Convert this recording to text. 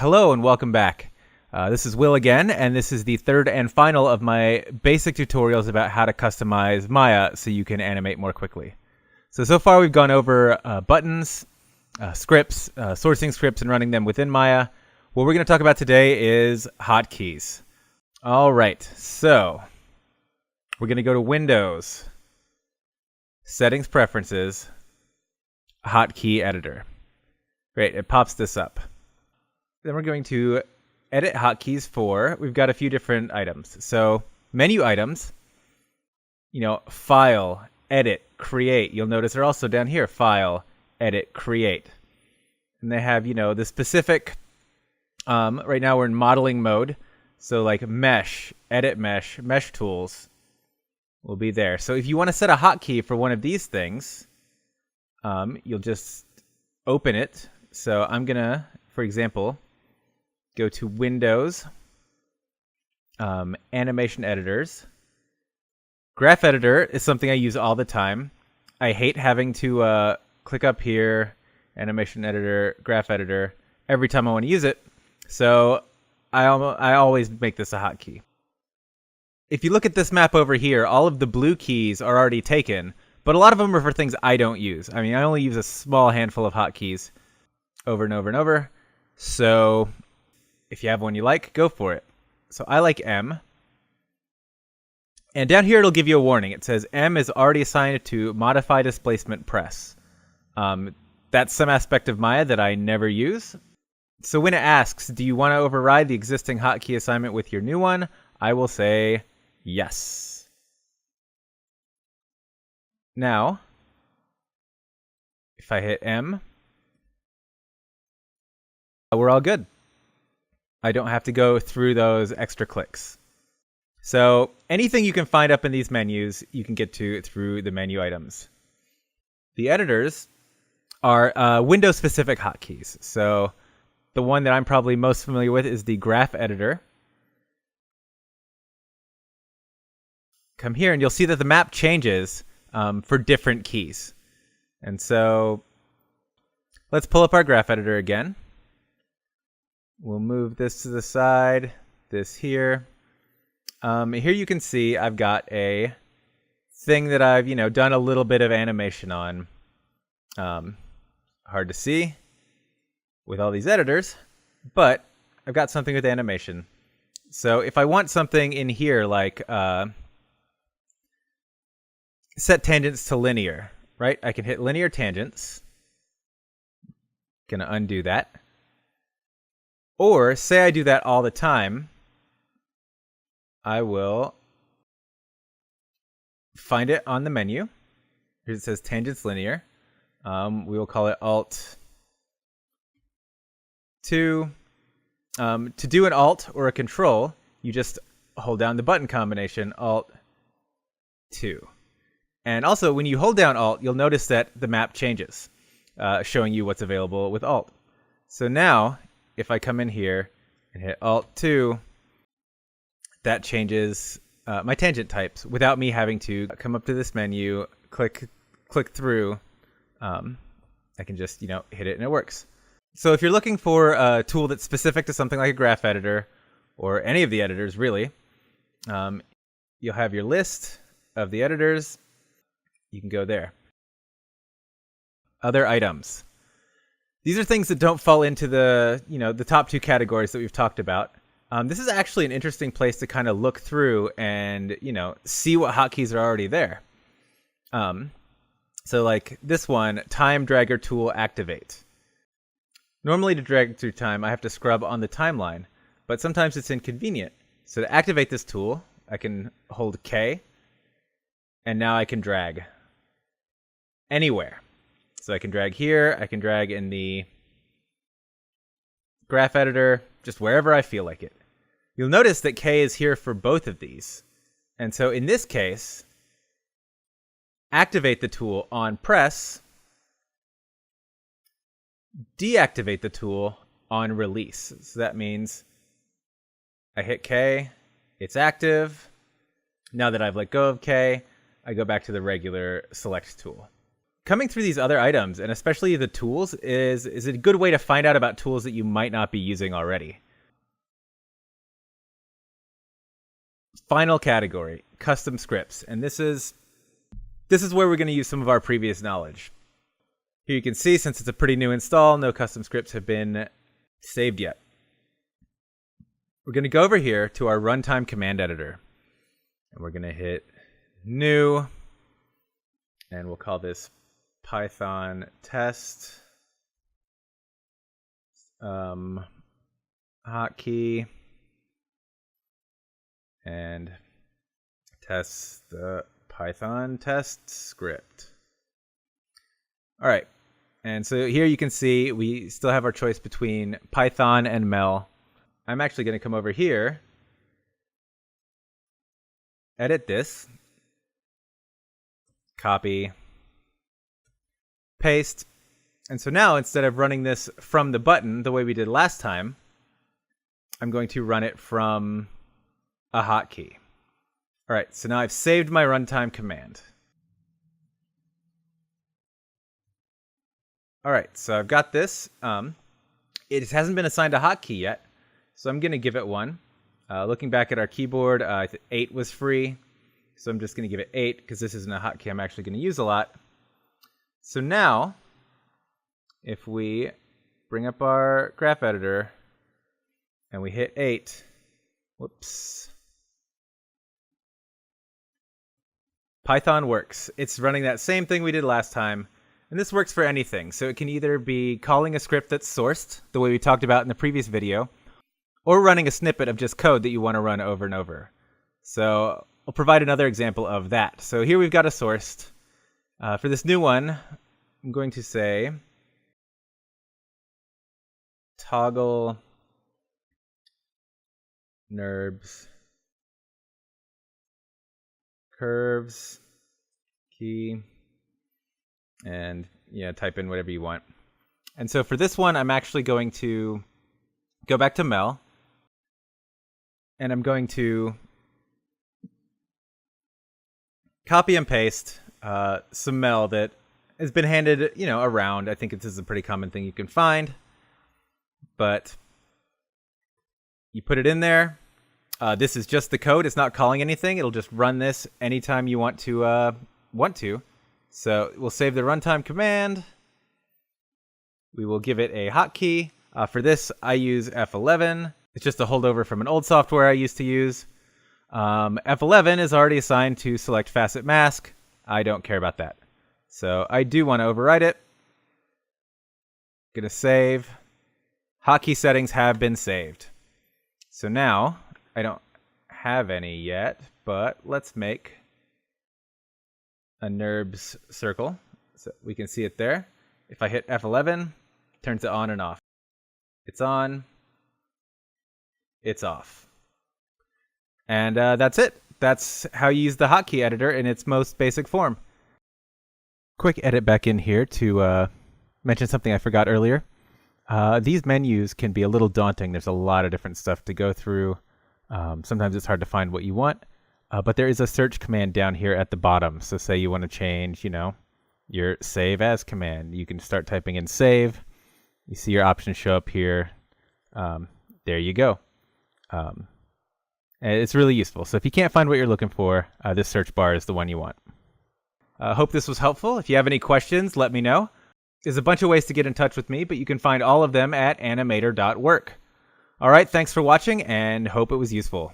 Hello and welcome back. This is Will again, and this is the third and final of my basic tutorials about how to customize Maya so you can animate more quickly. So far we've gone over buttons, scripts, sourcing scripts and running them within Maya. What we're going to talk about today is hotkeys. All right, so we're going to go to Windows, Settings Preferences, Hotkey Editor. Great, it pops this up. Then we're going to edit hotkeys for, we've got a few different items. So menu items, File, Edit, Create. You'll notice they're also down here, File, Edit, Create. And they have, the specific, right now we're in modeling mode. So like Mesh, Edit Mesh, Mesh Tools will be there. So if you want to set a hotkey for one of these things, you'll just open it. So I'm going to, for example, go to Windows, Animation Editors. Graph Editor is something I use all the time. I hate having to click up here, Animation Editor, Graph Editor, every time I want to use it. So I always make this a hotkey. If you look at this map over here, all of the blue keys are already taken, but a lot of them are for things I don't use. I mean, I only use a small handful of hotkeys over and over and over. So if you have one you like, go for it. So I like M. And down here, it'll give you a warning. It says M is already assigned to Modify Displacement Press. That's some aspect of Maya that I never use. So when it asks, do you want to override the existing hotkey assignment with your new one? I will say yes. Now, if I hit M, we're all good. I don't have to go through those extra clicks. So anything you can find up in these menus, you can get to through the menu items. The editors are Windows-specific hotkeys. So the one that I'm probably most familiar with is the Graph Editor. Come here and you'll see that the map changes for different keys. And so let's pull up our Graph Editor again. We'll move this to the side, this here. Here you can see I've got a thing that I've, done a little bit of animation on. Hard to see with all these editors, but I've got something with animation. So if I want something in here like set tangents to linear, right? I can hit linear tangents. Gonna undo that. Or say I do that all the time, I will find it on the menu. Here it says tangents linear. We will call it Alt 2. To do an Alt or a Control, you just hold down the button combination Alt 2. And also, when you hold down Alt, you'll notice that the map changes, showing you what's available with Alt. So now, if I come in here and hit Alt 2, that changes my tangent types without me having to come up to this menu, click through. I can just, hit it and it works. So if you're looking for a tool that's specific to something like a graph editor or any of the editors, really, you'll have your list of the editors. You can go there. Other items. These are things that don't fall into the, the top two categories that we've talked about. This is actually an interesting place to kind of look through and, see what hotkeys are already there. So like this one, Time Dragger Tool Activate. Normally to drag through time, I have to scrub on the timeline, but sometimes it's inconvenient. So to activate this tool, I can hold K, and now I can drag anywhere. So I can drag here, I can drag in the graph editor, just wherever I feel like it. You'll notice that K is here for both of these. And so in this case, activate the tool on press, deactivate the tool on release. So that means I hit K, it's active. Now that I've let go of K, I go back to the regular select tool. coming through these other items, and especially the tools, is a good way to find out about tools that you might not be using already. Final category, custom scripts. And this is where we're going to use some of our previous knowledge. Here you can see, since it's a pretty new install, no custom scripts have been saved yet. We're going to go over here to our runtime command editor. And we're going to hit new. And we'll call this Python test. Hotkey. And test the Python test script. All right. And so here you can see we still have our choice between Python and Mel. I'm actually going to come over here, edit this, copy, paste. And so now, instead of running this from the button the way we did last time, I'm going to run it from a hotkey. All right, so now I've saved my runtime command. All right, so I've got this. It hasn't been assigned a hotkey yet, so I'm going to give it one. Looking back at our keyboard, 8 was free, so I'm just going to give it 8 because this isn't a hotkey I'm actually going to use a lot. So now, if we bring up our graph editor and we hit 8, whoops. Python works. It's running that same thing we did last time. And this works for anything. So it can either be calling a script that's sourced, the way we talked about in the previous video, or running a snippet of just code that you want to run over and over. So I'll provide another example of that. So here we've got a sourced. For this new one, I'm going to say toggle NURBS curves key, and type in whatever you want. And so for this one, I'm actually going to go back to Mel, and I'm going to copy and paste some Mel that has been handed, around. I think this is a pretty common thing you can find, but you put it in there. This is just the code. It's not calling anything. It'll just run this anytime you want to. So we'll save the runtime command. We will give it a hotkey. For this, I use F11. It's just a holdover from an old software I used to use. F11 is already assigned to select facet mask. I don't care about that. So I do want to override it. Gonna save. Hotkey settings have been saved. So now, I don't have any yet, but let's make a NURBS circle. So we can see it there. If I hit F11, turns it on and off. It's on. It's off. And that's it. That's how you use the hotkey editor in its most basic form. Quick edit back in here to mention something I forgot earlier. These menus can be a little daunting. There's a lot of different stuff to go through. Sometimes it's hard to find what you want, but there is a search command down here at the bottom. So say you want to change, your save as command. You can start typing in save. You see your options show up here. There you go. And it's really useful. So if you can't find what you're looking for, this search bar is the one you want. Hope this was helpful. If you have any questions, let me know. There's a bunch of ways to get in touch with me, but you can find all of them at Animator.Work. All right, thanks for watching, and hope it was useful.